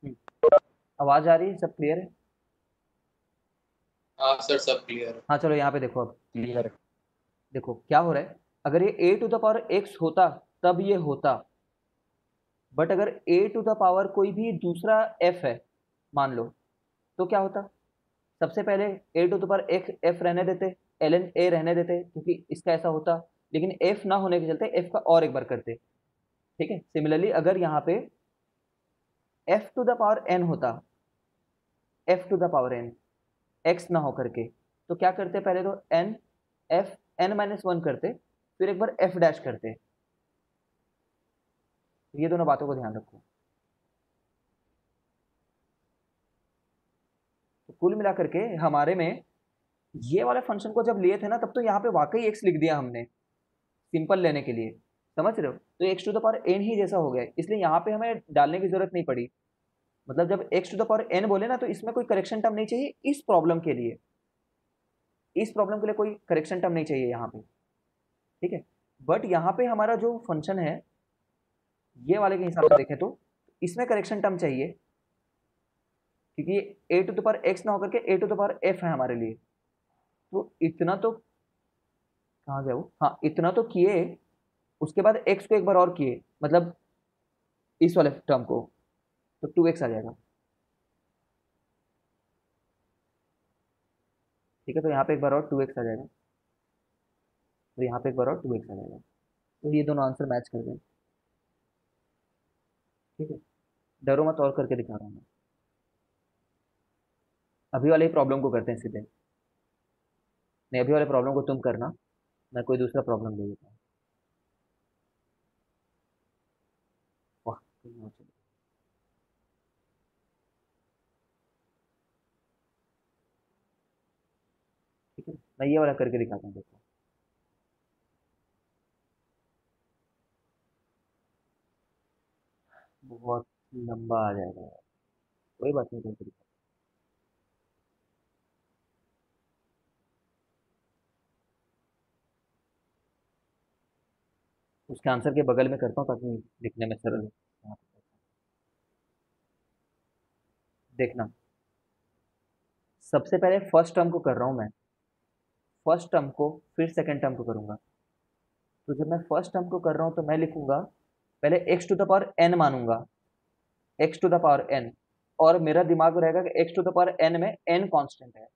हम्म, आवाज आ रही है? सब क्लियर है? हाँ सर, सब क्लियर है। हाँ चलो यहाँ पे देखो, अब क्लियर है। देखो क्या हो रहा है, अगर ये ए टू द पावर एक्स होता तब ये होता, बट अगर ए टू द पावर कोई भी दूसरा एफ है मान लो, तो क्या होता? सबसे पहले ए टू द पावर एक एफ रहने देते, एल एन ए रहने देते, क्योंकि इसका ऐसा होता। लेकिन एफ ना होने के चलते एफ का और एक बार करते। ठीक है, सिमिलरली अगर यहाँ पे f to the power n होता, f to the power n, x ना हो करके, तो क्या करते? पहले तो n, f n minus one करते, फिर एक बार एफ डैश करते। ये दोनों बातों को ध्यान रखो। तो कुल मिलाकर के हमारे में ये वाले फंक्शन को जब लिए थे ना, तब तो यहाँ पे वाकई एक्स लिख दिया हमने, सिंपल लेने के लिए। समझ रहे हो? तो x to the power n ही जैसा हो गया, इसलिए यहाँ पे हमें डालने की जरूरत नहीं पड़ी। मतलब जब X to the power N बोले ना, तो इसमें कोई करेक्शन टर्म नहीं चाहिए इस प्रॉब्लम के लिए। इस प्रॉब्लम के लिए कोई करेक्शन टर्म नहीं चाहिए यहाँ पे। ठीक है, बट यहाँ पे हमारा जो फंक्शन है, ये वाले के हिसाब से देखें तो इसमें करेक्शन टर्म चाहिए, क्योंकि ए टू द पावर एक्स ना होकर के ए टू द पावर एफ है हमारे लिए। तो इतना तो, कहाँ गया वो, हाँ इतना तो किए, उसके बाद एक्स को एक बार और किए, मतलब इस वाले टर्म को, तो टू एक्स आ जाएगा। ठीक है, तो यहाँ पे एक बार और टू एक्स आ जाएगा, तो यहाँ पे एक बार और टू एक्स आ जाएगा। तो ये दोनों आंसर मैच कर गए। ठीक है, डरो मत, और करके दिखा रहा हूँ मैं। अभी वाले प्रॉब्लम को करते हैं सीधे। नहीं, अभी वाले प्रॉब्लम को तुम करना, मैं कोई दूसरा प्रॉब्लम दे देता हूँ। वाह, कहीं और चलो। ठीक है, मैं ये वाला करके दिखाता हूँ, देखो। बहुत लंबा आ जाएगा यार। कोई बात नहीं, करके दिखा। उसके आंसर के बगल में करता हूँ ताकि लिखने में सरल हो। यहाँ पे देखना, सबसे पहले फर्स्ट टर्म को कर रहा हूँ मैं, फर्स्ट टर्म को, फिर सेकंड टर्म को करूंगा। तो जब मैं फर्स्ट टर्म को कर रहा हूँ तो मैं लिखूंगा, पहले x to the power n मानूंगा, x to the power n. और मेरा दिमाग में रहेगा कि x to the power N में एन कांस्टेंट है,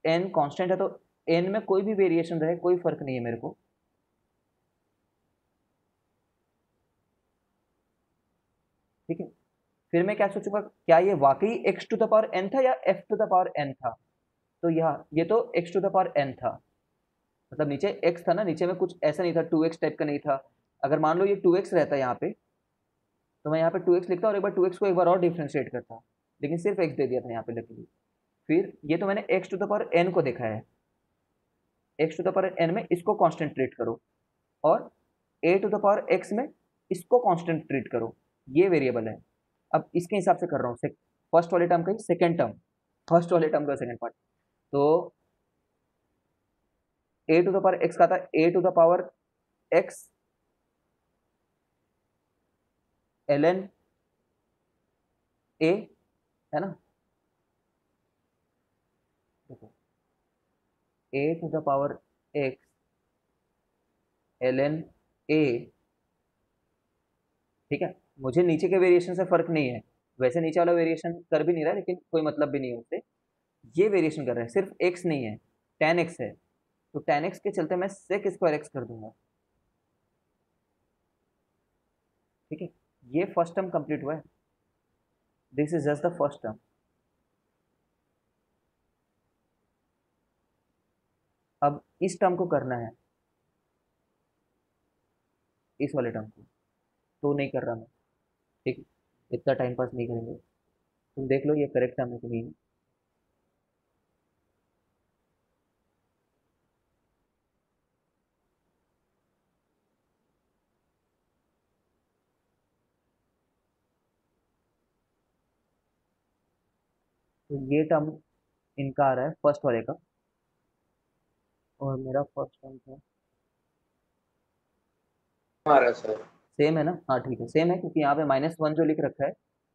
एन कांस्टेंट है, तो एन में कोई भी वेरिएशन रहे कोई फर्क नहीं है मेरे को। ठीक है, फिर मैं क्या सोचूंगा, क्या ये वाकई X to the power N था या F to the power N था? तो यह ये तो x to the power N था। मतलब नीचे एक्स था ना, नीचे में कुछ ऐसा नहीं था, टू एक्स टाइप का नहीं था। अगर मान लो ये टू एक्स रहता यहाँ पे, तो मैं यहाँ पे टू एक्स लिखता और एक बार टू एक्स को एक बार और डिफ्रेंशिएट करता। लेकिन सिर्फ एक्स दे दिया था यहाँ पे लकीली। फिर ये तो मैंने X to the power N को देखा है, x to the power N में इसको कांस्टेंट ट्रीट करो, और A to the power X में इसको कांस्टेंट ट्रीट करो। ये वेरिएबल है। अब इसके हिसाब से कर रहा हूँ, फर्स्ट वाले टर्म का ही सेकेंड टर्म, फर्स्ट वाले टर्म का सेकेंड पार्ट। तो a to the power x का था a to the power x l n a, है ना? देखो, a to the power x l n a. ठीक है, मुझे नीचे के वेरिएशन से फर्क नहीं है, वैसे नीचे वाला वेरिएशन कर भी नहीं रहा है, लेकिन कोई मतलब भी नहीं है उससे। ये वेरिएशन कर रहा है, सिर्फ एक्स नहीं है, टेन एक्स है। तो टेन एक्स के चलते मैं सेक स्क्वायर एक्स कर दूंगा। ठीक है, ये फर्स्ट टर्म कंप्लीट हुआ है, this is just the first term. अब इस टर्म को करना है, इस वाले टर्म को, तो नहीं कर रहा मैं। ठीक है, इतना टाइम पास नहीं करेंगे, तुम देख लो ये करेक्ट टर्म है कि नहीं। तो ये टर्म इनका आ रहा है फर्स्ट वाले का, और मेरा फर्स्ट टर्म था, हमारा सर। सेम है ना? हाँ ठीक है, सेम है, क्योंकि यहाँ पे माइनस वन जो लिख रखा है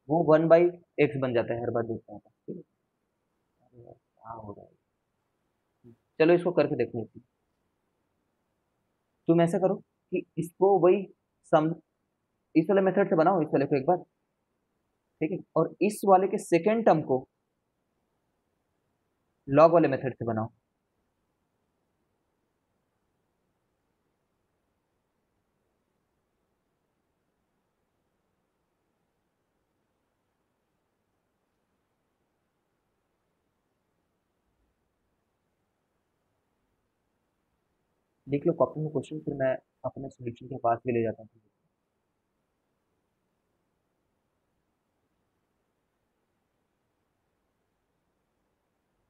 वो 1/x बन जाता है हर बार देखता है, ठीक है। अरे यार, क्या हो रहा है। चलो इसको करके देखो। तुम ऐसा करो कि इसको वही सम इस वाले मेथड से बनाओ, इस वाले को एक बार, ठीक है, और इस वाले के सेकेंड टर्म को लॉग वाले मेथड से बनाओ। लिख लो कॉपी में क्वेश्चन, फिर मैं अपने सॉल्यूशन के पास भी ले जाता हूँ।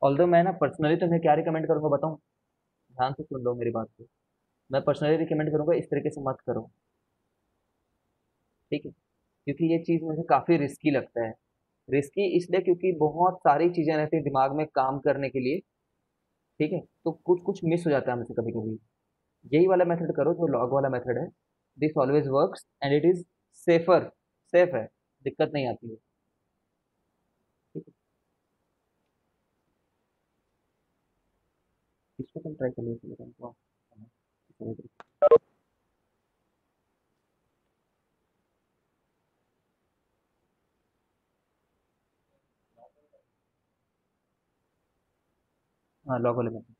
ऑल्दो मैं ना पर्सनली तुम्हें क्या रिकमेंड करूंगा बताऊं, ध्यान से सुन लो मेरी बात को। मैं पर्सनली रिकमेंड करूंगा इस तरीके से मत करो, ठीक है, क्योंकि ये चीज़ मुझे काफ़ी रिस्की लगता है। रिस्की इसलिए क्योंकि बहुत सारी चीज़ें रहती हैं दिमाग में काम करने के लिए, ठीक है, तो कुछ कुछ मिस हो जाता है हमसे कभी कभी। यही वाला मेथड करो जो लॉग वाला मेथड है। This always works and it is safer, safe है, दिक्कत नहीं आती है, ठीक है। इसको तुम ट्राई कर लो, इसको तुमको हाँ लॉग वाले मेथड।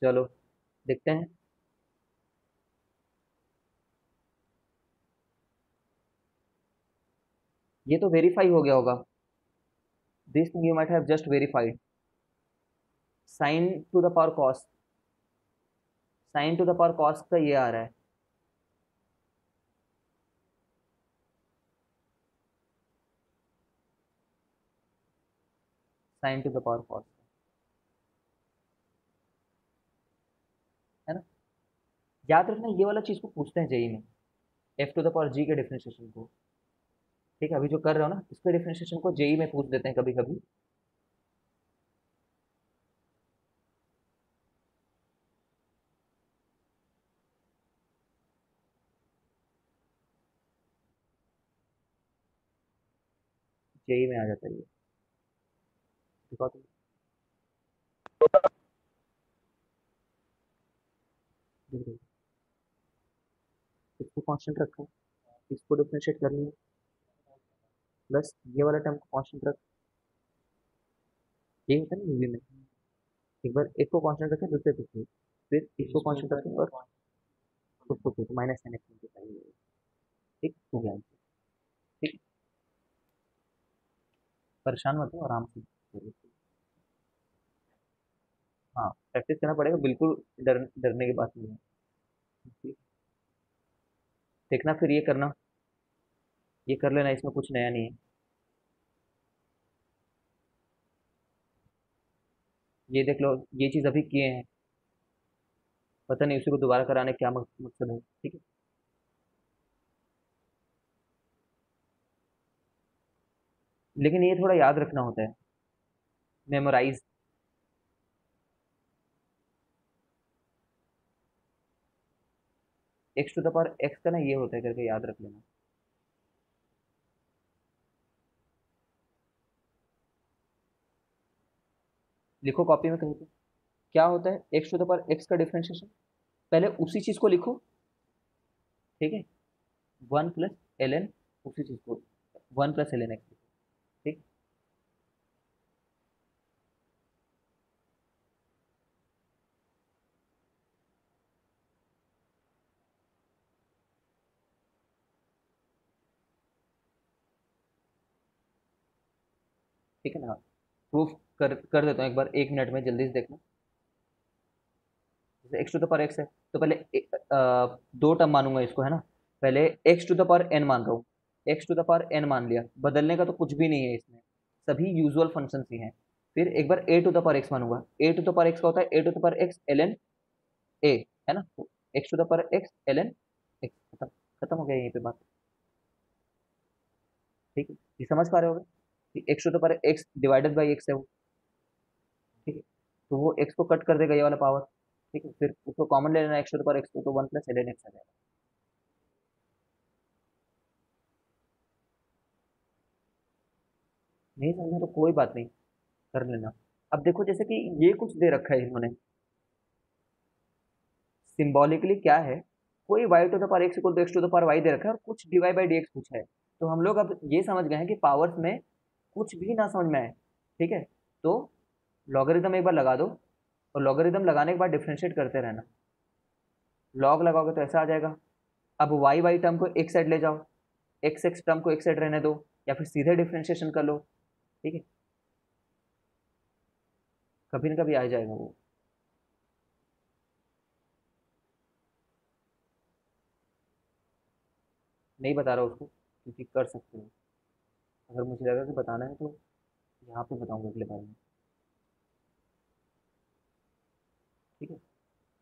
चलो देखते हैं। ये तो वेरीफाई हो गया होगा। This thing you might have just verified. Sign to the power cos, sign to the power cos का ये आ रहा है। Sign to the power cos, है ना। याद रखना ये वाला चीज को पूछते हैं जेई में, एफ टू द पावर जी के डिफरेंशिएशन को, ठीक है। अभी जो कर रहे हो ना इसके डिफरेंशिएशन को जेई में पूछ देते हैं कभी कभी। जेई में आ जाता है ये, दिखाओ तुम। देखो, इसको कांस्टेंट रखा, इसको डिफरेंशिएट कर लिया, प्लस ये वाला टर्म को कांस्टेंट रख, ये होता है ना यूवी में, एक बार एक को कांस्टेंट रखें दूसरे को फिर इसको कांस्टेंट रखें और उसको फिर माइनस टेन एक्स, ठीक हो गया। ठीक, परेशान मत हो, आराम से करो। हाँ, प्रैक्टिस करना पड़ेगा, बिल्कुल डरने की बात नहीं है। ठीक, देखना फिर ये करना, ये कर लेना, इसमें कुछ नया नहीं है। ये देख लो, ये चीज़ अभी किए हैं, पता नहीं उसी को दोबारा कराने का क्या मकसद है। ठीक है, लेकिन ये थोड़ा याद रखना होता है, memorise. X to the power x का ना ये होता है करके याद रख लेना। लिखो कॉपी में कहीं पे, क्या होता है x to the power x का डिफरेंशिएशन, पहले उसी चीज को लिखो। ठीक है, वन प्लस एल एन, उसी चीज को one plus l n x लिखो। ठीक, ठीक है ना, प्रूफ कर देता हूँ एक बार, एक मिनट में जल्दी से देखना। जैसे x to the power x है, तो पहले दो टर्म मानूंगा इसको, है ना। पहले x to the power n मान रहा हूँ, x to the power n मान लिया, बदलने का तो कुछ भी नहीं है इसमें, सभी यूजुअल फंक्शन ही हैं। फिर एक बार a to the power x मानूंगा, a to the power x का होता है a to the power x l n a, है ना, तो x to the power x l n x, खत्म, खत्म हो गया यहीं पे बात। ठीक है, ये समझ पा रहे होगे कि x to the power x divided by x है वो। ठीक है, तो वो एक्स को कट कर देगा ये वाला पावर। ठीक है, फिर उसको कॉमन ले लेना x to the power x को, तो one plus l n x आ जाएगा। नहीं समझा तो कोई बात नहीं, कर लेना। अब देखो जैसे कि ये कुछ दे रखा है इन्होंने, सिंबॉलिकली क्या है, कोई y to the power x equal to x to the power y दे रखा है और कुछ d y by d x कुछ है। तो हम लोग अब ये समझ गए हैं कि पावर्स में कुछ भी ना समझ में आए। ठीक है, तो लॉगरिदम एक बार लगा दो, और लॉगरिदम लगाने के बाद डिफ्रेंशिएट करते रहना। लॉग लगाओगे तो ऐसा आ जाएगा। अब वाई वाई टर्म को एक साइड ले जाओ, एक्स एक्स टर्म को एक साइड रहने दो, या फिर सीधे डिफ्रेंशिएशन कर लो। ठीक है, कभी ना कभी आ जाएगा वो। नहीं बता रहा उसको, क्योंकि कर सकते हो, अगर मुझे लगा कि बताना है तो यहाँ पे बताऊंगा अगले बारे में। ठीक है,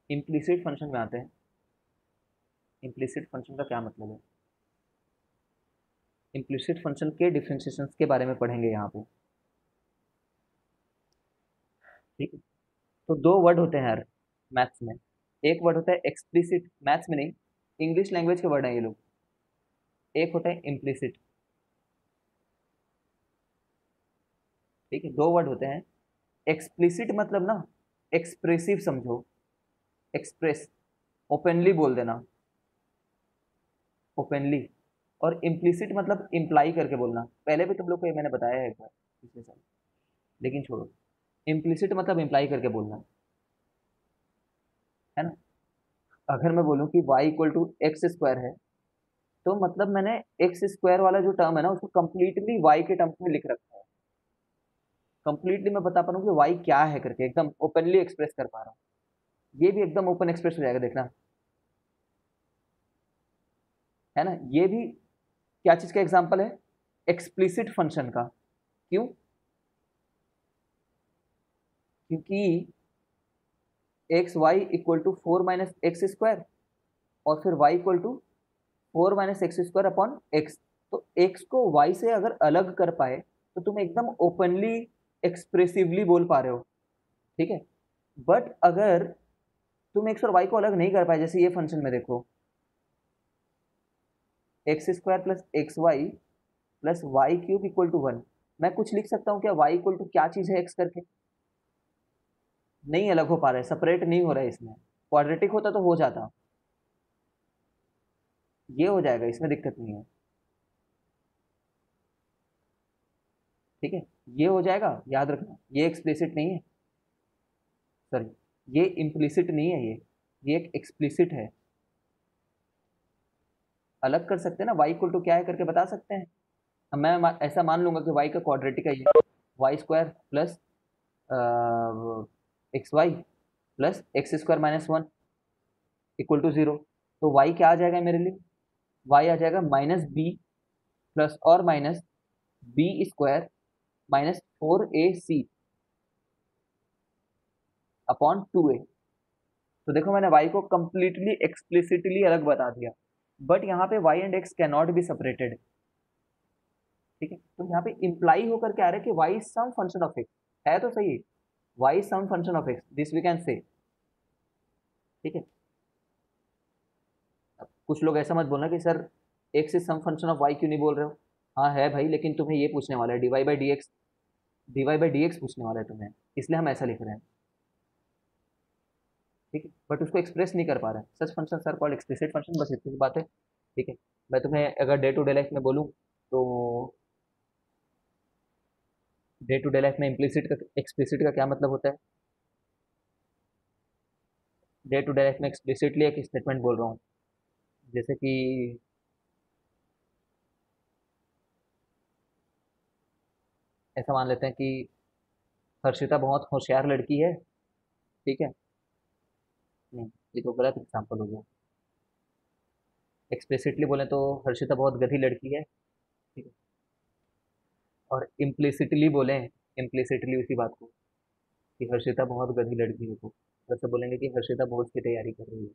इम्प्लिसिट फंक्शन में आते हैं। इम्प्लिसिट फंक्शन का क्या मतलब है, इम्प्लिसिट फंक्शन के डिफरेंशिएशंस के बारे में पढ़ेंगे यहाँ पे। ठीक है, तो दो वर्ड होते हैं यार मैथ्स में, एक वर्ड होता है एक्सप्लिसिट, मैथ्स में नहीं, इंग्लिश लैंग्वेज के वर्ड हैं ये लोग। एक होता है इम्प्लिसिट। ठीक है, दो वर्ड होते हैं। एक्सप्लिसिट मतलब ना एक्सप्रेसिव समझो, एक्सप्रेस, ओपनली बोल देना, ओपनली। और इम्प्लिसिट मतलब इम्प्लाई करके बोलना, पहले भी तुम लोग को ये मैंने बताया है एक बार पिछले साल, लेकिन छोड़ो। इम्प्लिसिट मतलब इम्प्लाई करके बोलना, है ना। अगर मैं बोलूँ कि y equal to x square है, तो मतलब मैंने एक्स स्क्वायर वाला जो टर्म है ना उसको कंप्लीटली y के टर्म्स में लिख रखा है। कंप्लीटली मैं बता पा रहा हूँ कि y क्या है करके, एकदम ओपनली एक्सप्रेस कर पा रहा हूँ। ये भी एकदम ओपन एक्सप्रेस हो जाएगा, देखना, है ना। ये भी क्या चीज का एग्जाम्पल है, एक्सप्लिसिट फंक्शन का। क्यों, क्योंकि x y equal to four minus x square, और फिर y equal to four minus x square upon x. तो एक्स को वाई से अगर अलग कर पाए तो तुम एकदम ओपनली एक्सप्रेसिवली बोल पा रहे हो। ठीक है, बट अगर तुम एक्स और वाई को अलग नहीं कर पाए, जैसे ये फंक्शन में देखो, x square plus x y plus y cube equal to one, मैं कुछ लिख सकता हूँ क्या y इक्वल टू क्या चीज है x करके, नहीं अलग हो पा रहा है, सेपरेट नहीं हो रहा है इसमें। क्वाड्रेटिक होता तो हो जाता, ये हो जाएगा, इसमें दिक्कत नहीं है। ठीक है, ये हो जाएगा, याद रखना ये एक्सप्लिसिट नहीं है, सॉरी ये इम्प्लिसिट नहीं है, ये एक एक्सप्लिसिट है। अलग कर सकते हैं ना, y इक्वल टू क्या है करके बता सकते हैं। अब मैं ऐसा मान लूंगा कि y का क्वाड्रेटिक है ये, y square plus x y plus x square minus one equal to zero. तो y क्या आ जाएगा मेरे लिए, y आ जाएगा माइनस बी प्लस और minus b square minus 4ac upon 2a। तो देखो मैंने y को कंप्लीटली एक्सप्लिसिटली अलग बता दिया, बट यहाँ पे y and x can not be separated. ठीक है, तो यहाँ पे इम्प्लाई होकर क्या आ रहा है कि y is some function of x, है तो सही, y is some function of x, this we can say. ठीक है, अब कुछ लोग ऐसा मत बोलना कि sir x is some function of y क्यों नहीं बोल रहे हो। हाँ है भाई, लेकिन तुम्हें ये पूछने वाला है dy by dx पूछने वाला है तुम्हें, इसलिए हम ऐसा लिख रहे हैं। ठीक है, बट उसको एक्सप्रेस नहीं कर पा रहे हैं, सच function sir called explicit function, बस इतनी सी बात है। ठीक है, मैं तुम्हें अगर डे टू डे लाइफ में बोलूँ तो डे टू डे लाइफ में इम्प्लिसिट का एक्सप्लिसिट का क्या मतलब होता है। डे टू डे लाइफ में एक्सप्लिसिटली एक स्टेटमेंट बोल रहा हूँ, जैसे कि ऐसा मान लेते हैं कि हर्षिता बहुत होशियार लड़की है। ठीक है, नहीं ये तो गलत एग्जाम्पल हो गया। एक्सप्लिसिटली बोले तो हर्षिता बहुत गधी लड़की है। ठीक है, और इम्प्लिसिटली बोले, इम्प्लिसिटली उसी बात को कि हर्षिता बहुत गधी लड़की है, तो वैसे बोलेंगे कि हर्षिता बोर्ड्स की तैयारी कर रही है।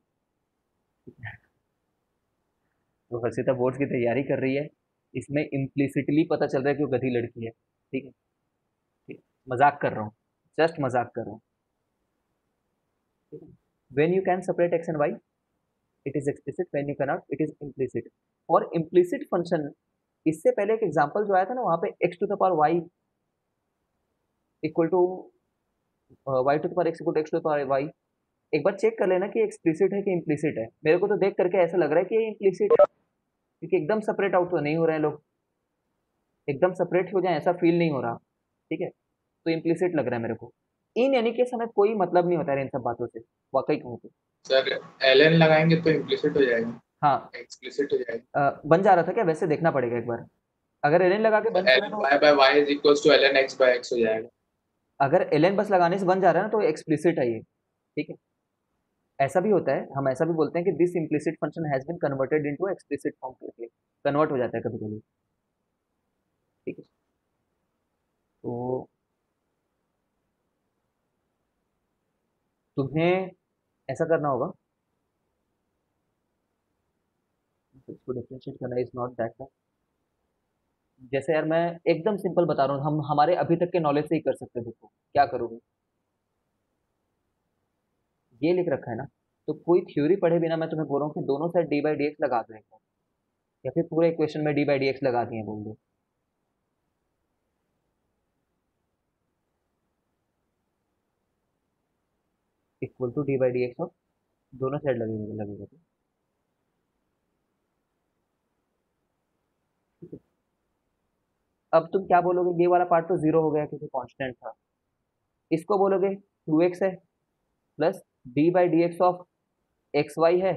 तो हर्षिता बोर्ड्स की तैयारी कर रही है, इसमें इम्प्लिसिटली पता चल रहा है कि वो गधी लड़की है। ठीक है, ठीक है, मजाक कर रहा हूँ, जस्ट मजाक कर रहा हूँ। When you can separate x and why it is explicit, when you cannot it is implicit. और इम्प्लिसिट फंक्शन, इससे पहले एक एग्जांपल जो आया था ना, वहां पे x to the power y equal to y to the power x equal to x to the power y, एक बार चेक कर लेना कि एक्सप्लिसिट है कि इम्प्लिसिट है। मेरे को तो देख करके ऐसा लग रहा है कि ये इम्प्लिसिट है, क्योंकि एकदम सेपरेट आउट तो नहीं हो रहे हैं लोग, एकदम सेपरेट हो जाए ऐसा फील नहीं हो रहा। ठीक है, तो इम्प्लिसिट लग रहा है मेरे को। इन एनी केस हमें कोई मतलब नहीं होता है इन सब बातों से, वाकई कहूँ तो। सर एल लगाएंगे तो इम्प्लिसिट हो जाएगा, हाँ, एक्सप्लिसिट हो जाएगा। बन जा रहा था क्या, वैसे देखना पड़ेगा एक बार। अगर एल लगा के बंद एल करें एन तो, y by y is equal to l n x by x हो जाएगा। अगर एल बस लगाने से बन जा रहा है ना तो एक्सप्लिसिट है ये। ठीक है, ऐसा भी होता है, हम ऐसा भी बोलते हैं कि this implicit function has been converted into explicit form करके, कन्वर्ट हो जाता है कभी कभी। ठीक है, तो तुम्हें ऐसा करना होगा, इसको डिफरेंशिएट करना इज नॉट दैट। जैसे यार मैं एकदम सिंपल बता रहा हूँ, हम हमारे अभी तक के नॉलेज से ही कर सकते हैं, देखो क्या करोगे, ये लिख रखा है ना, तो कोई थ्योरी पढ़े बिना मैं तुम्हें बोल रहा हूँ कि दोनों side D by d x लगा दो एक बार, या फिर पूरे इक्वेशन में डी बाई डी एक्स लगा दिए बोल दो। Equal to d by d x, और दोनों साइड लगेगा लगेगा तो। ठीक है, अब तुम क्या बोलोगे, ये वाला पार्ट तो जीरो हो गया क्योंकि कांस्टेंट था, इसको बोलोगे टू एक्स है plus d by d x of x y है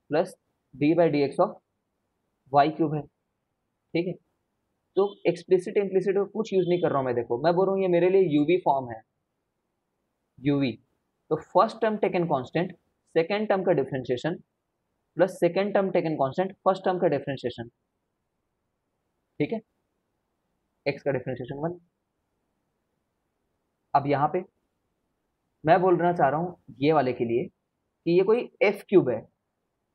plus d by d x of y cube है। ठीक है, तो एक्सप्लिसिट इम्प्लिसिट कुछ यूज नहीं कर रहा हूँ मैं, देखो मैं बोल रहा हूँ ये मेरे लिए यूवी फॉर्म है, यूवी। तो first term taken constant, second term का differentiation plus second term taken constant, first term का डिफरेंशिएशन। ठीक है, एक्स का डिफरेंशिएशन वन। अब यहाँ पे मैं बोलना चाह रहा हूँ ये वाले के लिए कि ये कोई एफ क्यूब है,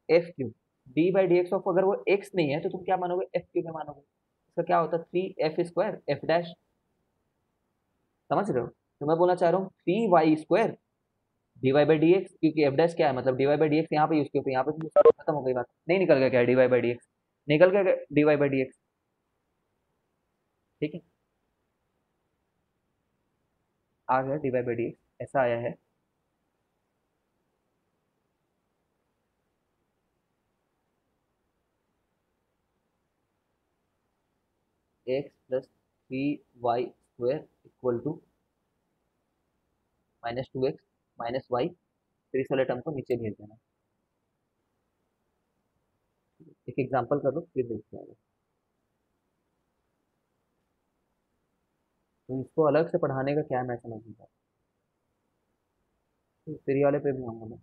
F cube D by d x of, अगर वो एक्स नहीं है तो तुम क्या मानोगे, एफ क्यूब में मानोगे। इसका क्या होता है, three f square f dash, समझ रहे हो। तो मैं बोलना चाह रहा हूँ three y square d y by d x, क्योंकि एफ डैश क्या है, मतलब d y by d x यहाँ पे यूज किया, तो यहाँ पे तो खत्म हो गई बात, नहीं निकल गया क्या d y by d x, निकल गया d y by d x. ठीक है, आ गया dy बाई डी ऐसा आया है। X plus three y square equal to minus two x minus y, फिर इस वाले टर्म को नीचे भेज देना। एक एग्जांपल कर लो फिर देखते हैं। तो इसको अलग से पढ़ाने का क्या है मैं समझ नहीं पाता। तो फिर ये वाले पे भी आऊंगा मैं,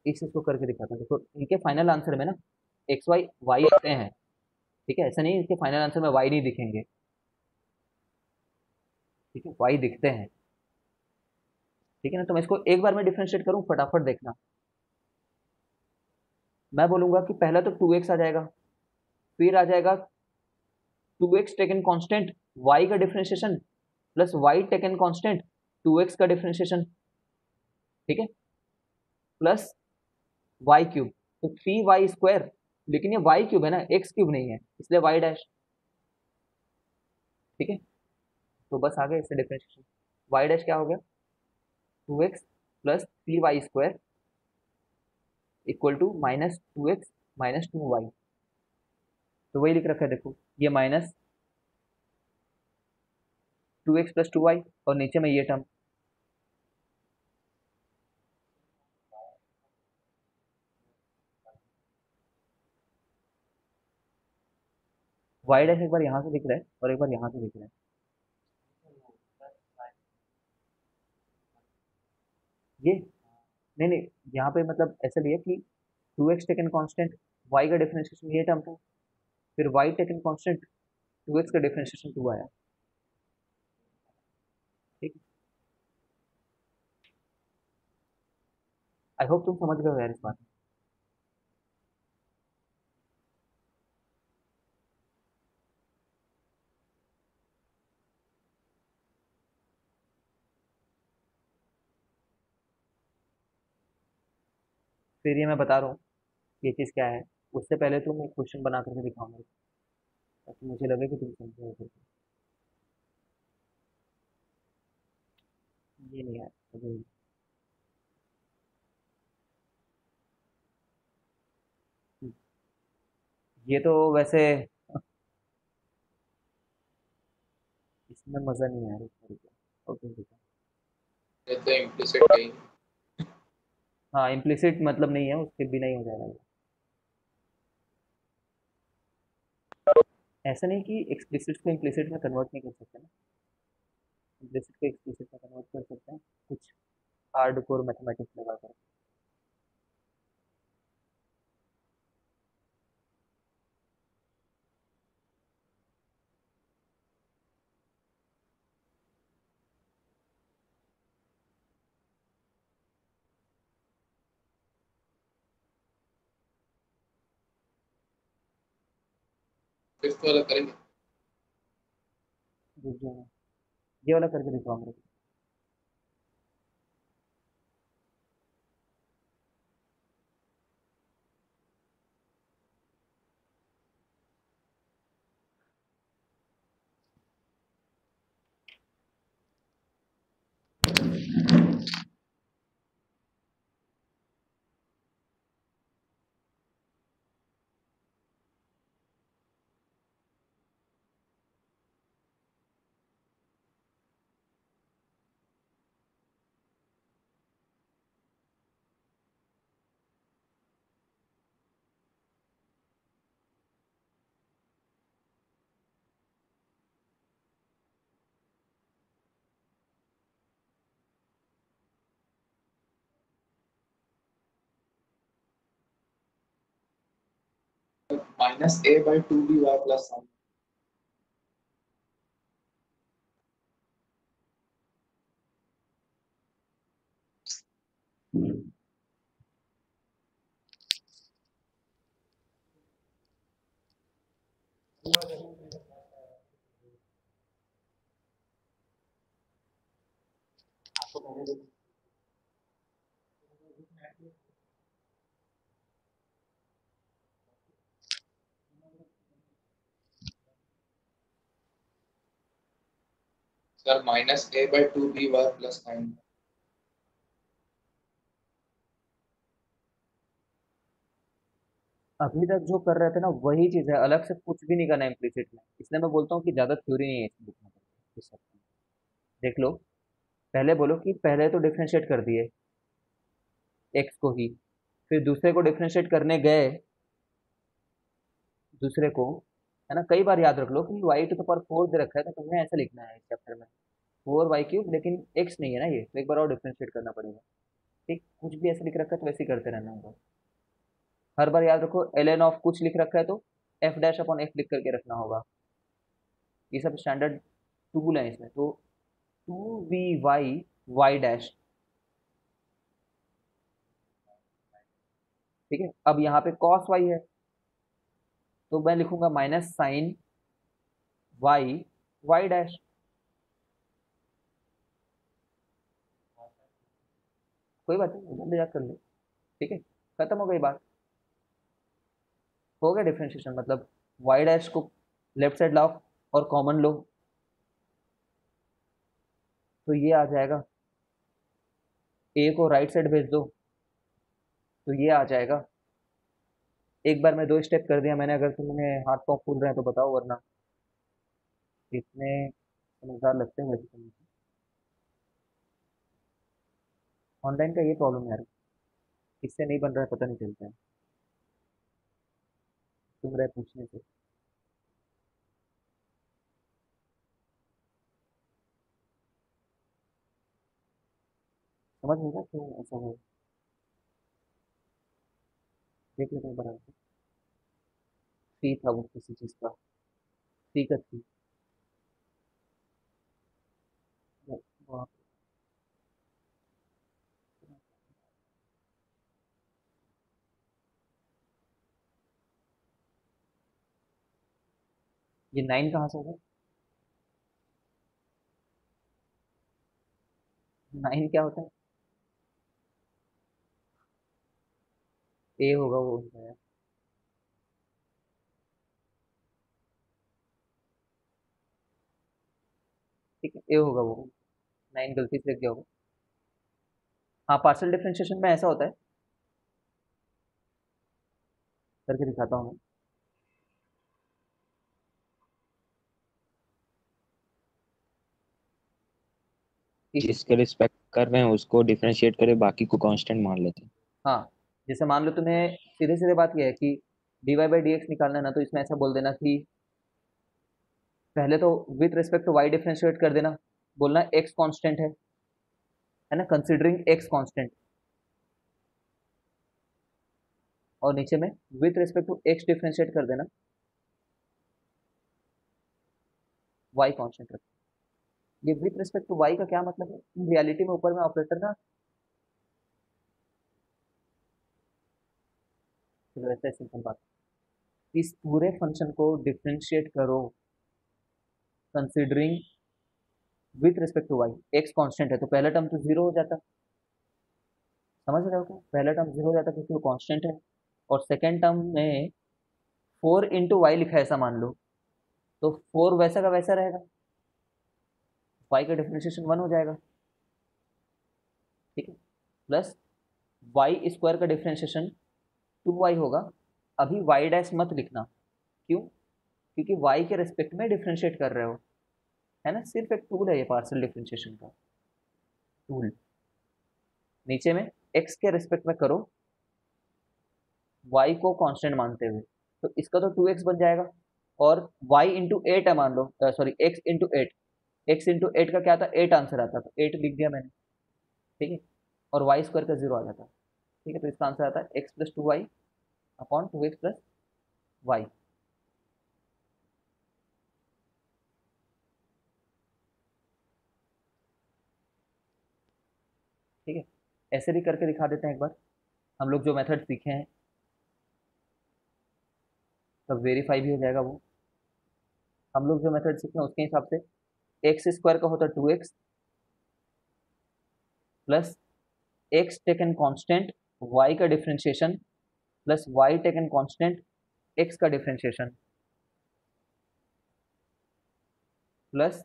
इस चीज को करके दिखाता हूँ। देखो इनके फाइनल आंसर में ना एक्स वाई वाई आते हैं, ठीक है, ऐसा नहीं है इसके फाइनल आंसर में वाई नहीं दिखेंगे, ठीक है, वाई दिखते हैं, ठीक है ना। तो मैं इसको एक बार में डिफरेंशिएट करूँ, फटाफट देखना। मैं बोलूंगा कि पहला तो टू एक्स आ जाएगा, फिर आ जाएगा two x taken constant y का differentiation plus y taken constant two x का डिफरेंशिएशन, ठीक है, प्लस वाई क्यूब, तो थ्री वाई स्क्वायर, लेकिन ये वाई क्यूब है ना, एक्स क्यूब नहीं है, इसलिए वाई डैश, ठीक है। तो बस आ गया इससे डिफरेंशिएशन। वाई डैश क्या हो गया, two x plus three y square equal to minus two x minus two y. तो वही लिख रखा है देखो, ये minus two x plus two y और नीचे में ये टर्म। वाई डैश एक बार यहाँ से दिख रहा है और एक बार यहाँ से दिख रहा है। ये नहीं नहीं, यहाँ पे मतलब ऐसा लिया कि two x taken constant y का डिफरेंशिएशन ये टर्म था, फिर y taken constant two x का डिफरेंशिएशन टू आया, ठीक। आई होप तुम समझ गए हो यार इस बात में। फिर ये मैं बता रहा हूँ ये चीज़ क्या है, उससे पहले तुम एक क्वेश्चन बना करके दिखाओ मेरे को, ताकि मुझे लगे कि तुम समझे हो करके। ये नहीं है अभी। ये तो वैसे इसमें मज़ा नहीं आ रहा इस तरीके का। ओके ठीक है। ये तो इम्प्लिसिट है ही। हाँ इम्प्लिसिट मतलब नहीं है, उसके बिना ही हो जाएगा ये। ऐसा नहीं कि एक्सप्लिसिट को इम्प्लिसिट में कन्वर्ट नहीं कर सकते ना, इम्प्लिसिट को एक्सप्लिसिट में कन्वर्ट कर सकते हैं कुछ हार्ड कोर मैथमेटिक्स लगा कर। फिर तो अलग करेंगे। रुक जाओ, ये वाला करके दिखाओ मेरे को। Minus a by two b y plus one. Sir minus a by two b y plus 9। अभी तक जो कर रहे थे ना वही चीज है, अलग से कुछ भी नहीं करना इम्प्लीसिट में, इसलिए मैं बोलता हूँ कि ज्यादा थ्योरी नहीं है इस बुक में। इस सब में। देख लो, पहले बोलो कि पहले तो डिफरेंशिएट कर दिए एक्स को ही, फिर दूसरे को डिफरेंशिएट करने गए, दूसरे को, है ना, कई बार याद रख लो कि y to the power four दे रखा है तो तुम्हें ऐसा लिखना है इस चैप्टर में, फोर वाई क्यूब, लेकिन एक्स नहीं है ना ये, तो एक बार और डिफरेंशिएट करना पड़ेगा। ठीक, कुछ भी ऐसे लिख रखा है तो वैसे ही करते रहना होगा। हर बार याद रखो एल एन ऑफ कुछ लिख रखा है तो एफ डैश अपॉन एक्स लिख करके रखना होगा। ये सब स्टैंडर्ड टूल है इसमें, तो two v y y dash. ठीक है, अब यहाँ पे कॉस वाई है तो मैं लिखूंगा minus sine y y dash. कोई बात नहीं, जल्दी याद कर ले। ठीक है, खत्म हो गई बात, हो गया डिफरेंशिएशन, मतलब वाई डैश को लेफ्ट साइड लाओ और कॉमन लो, तो ये आ जाएगा, ए को राइट साइड भेज दो तो ये आ जाएगा। एक बार मैं दो स्टेप कर दिया मैंने, अगर तुम्हें हाथ पाँव फूल रहे हैं तो बताओ, वरना इतने समझदार लगते हैं वैसे तुम। ऑनलाइन का ये प्रॉब्लम है यार, इससे नहीं बन रहा है पता नहीं चलता है, तुम रहे पूछने से। समझ नहीं रहा क्यों ऐसा हो, देख लेते हैं बराबर। सी था वो किसी चीज़ का, सी का थी। वहाँ ये नाइन कहाँ से होगा, नाइन क्या होता है, ए होगा वो है। ठीक है, ए होगा वो, नाइन गलती से लिख गया होगा। हाँ, पार्शियल डिफरेंशिएशन में ऐसा होता है, करके दिखाता हूँ मैं। जिसके रिस्पेक्ट कर रहे हैं उसको डिफरेंशिएट करे, बाकी को कांस्टेंट मान लेते हैं। हाँ, जैसे मान लो तुम्हें सीधे सीधे बात यह है कि d y by d x निकालना है ना, तो इसमें ऐसा बोल देना कि पहले तो with respect to y differentiate कर देना, बोलना एक्स कांस्टेंट है ना, कंसिडरिंग एक्स कांस्टेंट, और नीचे में with respect to x differentiate कर देना, वाई कांस्टेंट रख। ये विथ रिस्पेक्ट टू वाई का क्या मतलब है, रियलिटी में ऊपर में ऑपरेटर ना, चलो ऐसा सिंपल बात, इस पूरे फंक्शन को डिफरेंशिएट करो considering with respect to y, x constant है तो पहला टर्म तो जीरो हो जाता, समझ रहे हो क्या, पहला टर्म जीरो हो जाता क्योंकि वो कांस्टेंट है, और सेकेंड टर्म में फोर इंटू वाई लिखा है ऐसा मान लो, तो फोर वैसा का वैसा रहेगा, वाई का डिफरेंशिएशन वन हो जाएगा। ठीक है, प्लस वाई स्क्वायर का डिफरेंशिएशन टू वाई होगा। अभी वाई डैश मत लिखना, क्यों, क्योंकि वाई के रिस्पेक्ट में डिफरेंशिएट कर रहे हो, है ना, सिर्फ एक टूल है ये पार्शियल डिफरेंशिएशन का टूल। नीचे में एक्स के रिस्पेक्ट में करो वाई को कांस्टेंट मानते हुए, तो इसका तो टू एक्स बन जाएगा, और वाई इंटू एट है मान लो, sorry x into eight, x into eight का क्या था, एट आंसर आता, तो एट लिख दिया मैंने। ठीक है, और वाई स्क्वायर का जीरो आ जाता। ठीक है, तो इसका आंसर आता है x plus two y upon two x plus y. ठीक है, ऐसे भी करके दिखा देते हैं एक बार, हम लोग जो मेथड सीखे हैं तब वेरीफाई भी हो जाएगा वो। हम लोग जो मेथड सीखे हैं उसके हिसाब से एक्स स्क्वायर का होता है two x plus x taken constant y का differentiation plus y taken constant x का डिफरेंशिएशन प्लस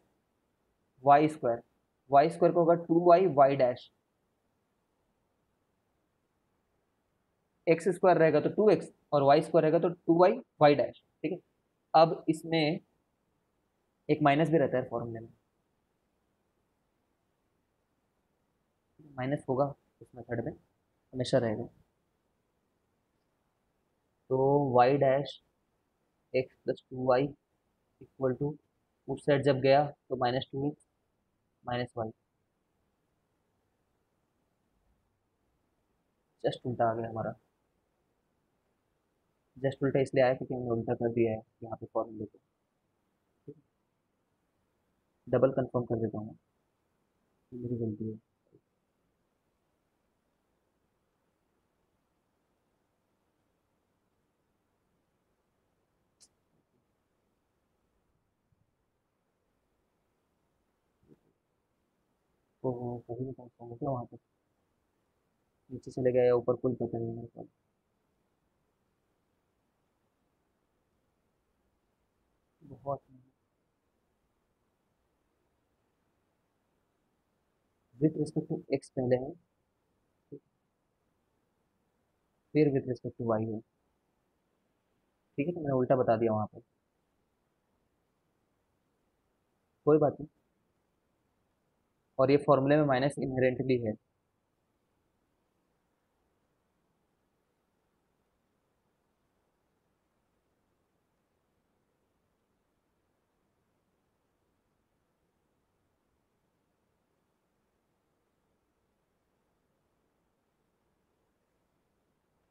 वाई स्क्वायर का होगा 2y y dash, x square रहेगा तो 2x, और वाई स्क्वायर रहेगा तो 2y y डैश। ठीक है, अब इसमें एक माइनस भी रहता है फॉर्मूले में, माइनस होगा इस मेथड में, हमेशा रहेगा। तो y dash x+2y equal to, उस साइड जब गया तो -2x-y, जस्ट उल्टा आ गया हमारा। जस्ट उल्टा इसलिए आया क्योंकि हमने उल्टा कर दिया है यहाँ पे फॉर्मूले को। डबल कंफर्म कर देता हूँ, ये मेरी गलती है। तो कभी भी कंफर्म हो गया वहाँ पे, नीचे चले गया या ऊपर, कोई पता नहीं मेरे को। बहुत विथ रिस्पेक्ट टू एक्स पहले है, फिर विथ रिस्पेक्ट टू वाई है। ठीक है, तो मैंने उल्टा बता दिया वहाँ पे, कोई बात नहीं। और ये फॉर्मूले में माइनस इनहेरेंटली है।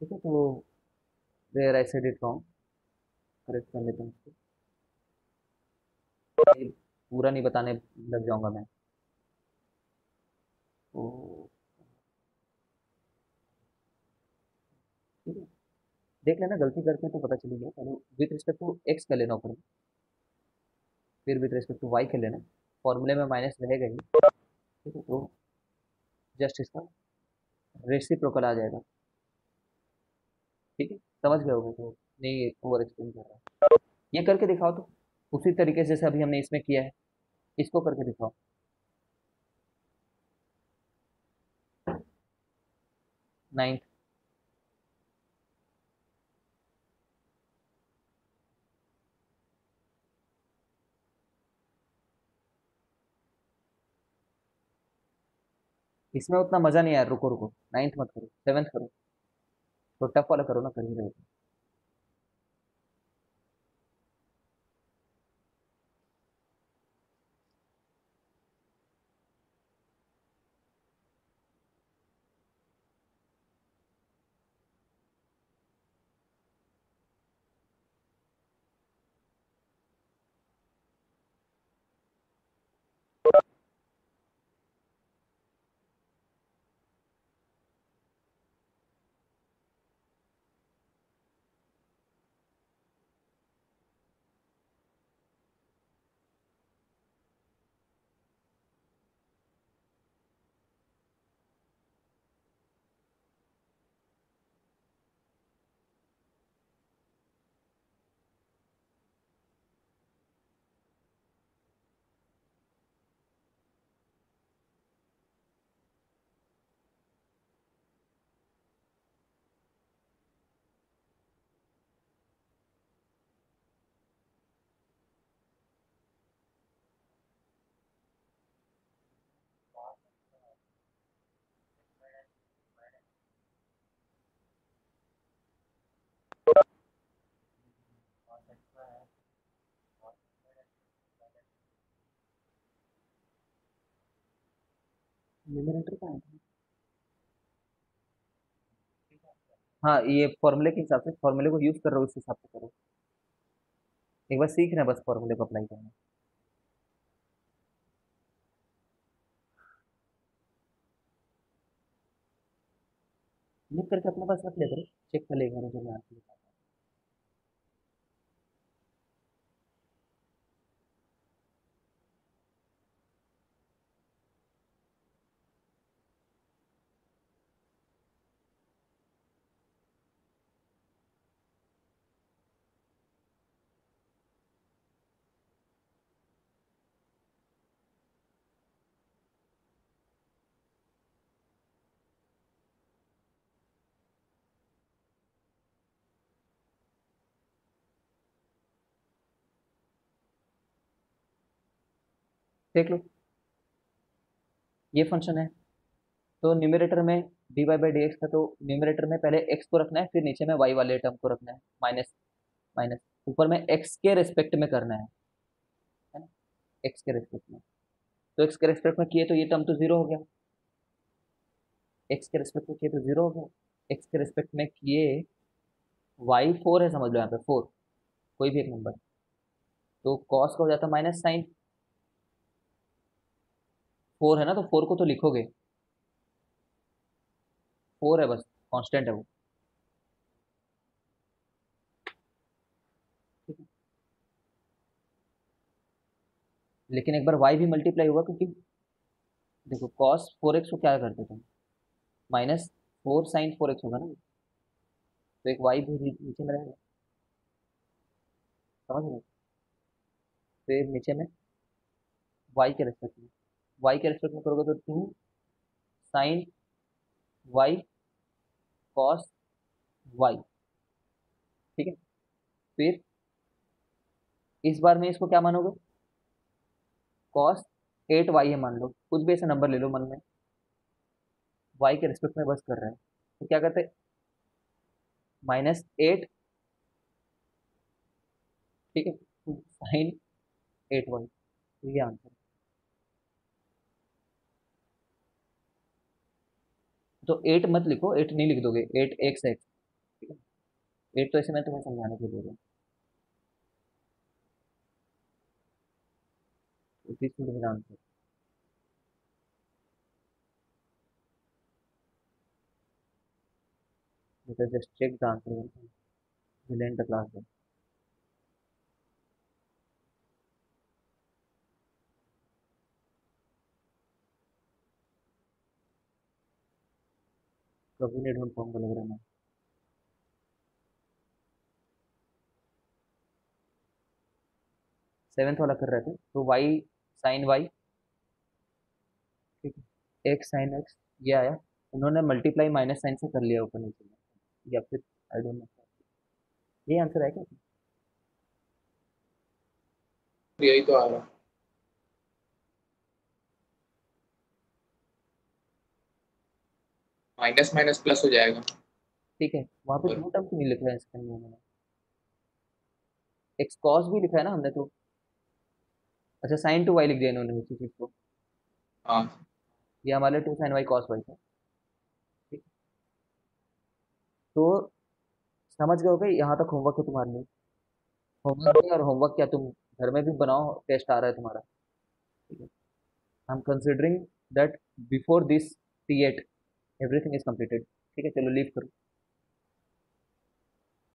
ठीक है, तो there I said it wrong, correct कर लेते हैं इसको। ये पूरा नहीं बताने लग जाऊंगा मैं। तो ठीक है, देख लेना, गलती करके तो पता चली गया। पहले विथ रिस्पेक्ट टू एक्स कर लेना ऊपर में, फिर विथ रिस्पेक्ट टू वाई कर लेना, फॉर्मूले में माइनस रहेगा ही। ठीक है, तो जस्ट इसका रेसिप्रोकल आ जाएगा। ठीक है, समझ गए होगे तो, नहीं ओवर एक्सप्लेन कर रहा हूँ। ये करके दिखाओ तो, उसी तरीके से जैसे अभी हमने इसमें किया है, इसको करके दिखाओ। नाइन्थ। इसमें उतना मजा नहीं आया, रुको रुको, नाइन्थ मत करो, सेवेंथ करो, तो टफ वाला करो ना, कर ही रहे हो। न्यूमरेटर का है। हाँ, ये फॉर्मूले के हिसाब से, फॉर्मूले को यूज कर रहे हो, उस हिसाब से करो। एक बार सीख रहे हैं बस फॉर्मूले को अप्लाई करना। लिख करके अपने पास रख ले करो, चेक कर लेगा जब मैं आंसर लिखा। देख लो, ये फंक्शन है, तो न्यूमरेटर में dy बाई डी एक्स था, तो न्यूमरेटर में पहले x को रखना है, फिर नीचे में y वाले टर्म को रखना है, माइनस माइनस, ऊपर में x के रिस्पेक्ट में करना है ना, x के रिस्पेक्ट में। तो x के रिस्पेक्ट में किए तो ये टर्म तो जीरो हो गया, x के रिस्पेक्ट में किए तो जीरो हो गया, x के रिस्पेक्ट में किए, y 4 है, समझ लो यहाँ पे 4, कोई भी एक नंबर, तो कॉस का हो जाता माइनस साइन, 4 है ना, तो 4 को तो लिखोगे, 4 है बस, कांस्टेंट है वो, ठीक है। लेकिन एक बार y भी मल्टीप्लाई हुआ, क्योंकि देखो कॉस 4x को क्या करते थे, माइनस 4 sin 4x होगा ना, तो एक y भी नीचे में रहेगा, समझ रहे हो, फिर नीचे में y के रेस्पेक्ट में, y के रेस्पेक्ट में करोगे तो 2 sin y cos y, ठीक है। फिर इस बार में इसको क्या मानोगे, cos 8y है मान लो, कुछ भी ऐसा नंबर ले लो मन में, y के रेस्पेक्ट में बस कर रहे हैं, तो क्या करते, -8, ठीक है, sin 8y, ये आंसर। तो 8 मत लिखो, 8 नहीं लिख दोगे, 8 x है, ठीक है, 8 तो ऐसे मैं तुम्हें समझाने के लिए बोल रहा हूँ, तो this would be the answer. Let us just check the answer. We'll end the class then. कभी नहीं ढूंढ पाऊंगा लग रहा है मैं। 7th वाला कर रहे थे, तो y sin y, ठीक है, x sin x, ये आया, उन्होंने मल्टीप्लाई माइनस साइन से कर लिया ऊपर नीचे में, या फिर आई डोंट नो, ये आंसर है क्या? यही तो आ रहा है। माइनस माइनस प्लस हो जाएगा। ठीक है, वहाँ पे और दो टर्म क्यों नहीं लिख रहे हैं इसके अंदर उन्होंने, एक्स कॉस भी लिखा है ना हमने तो, अच्छा साइन टू वाई लिख दिया इन्होंने उसी चीज को, हाँ, ये हमारे 2 sin y cos y था, ठीक। तो समझ गए हो भाई, यहाँ तक होमवर्क है तुम्हारे लिए, होमवर्क है, और होमवर्क क्या तुम घर में भी बनाओ, टेस्ट आ रहा है तुम्हारा, ठीक है। I am considering that before this T8 everything is completed, ठीक है, चलो लीव करो।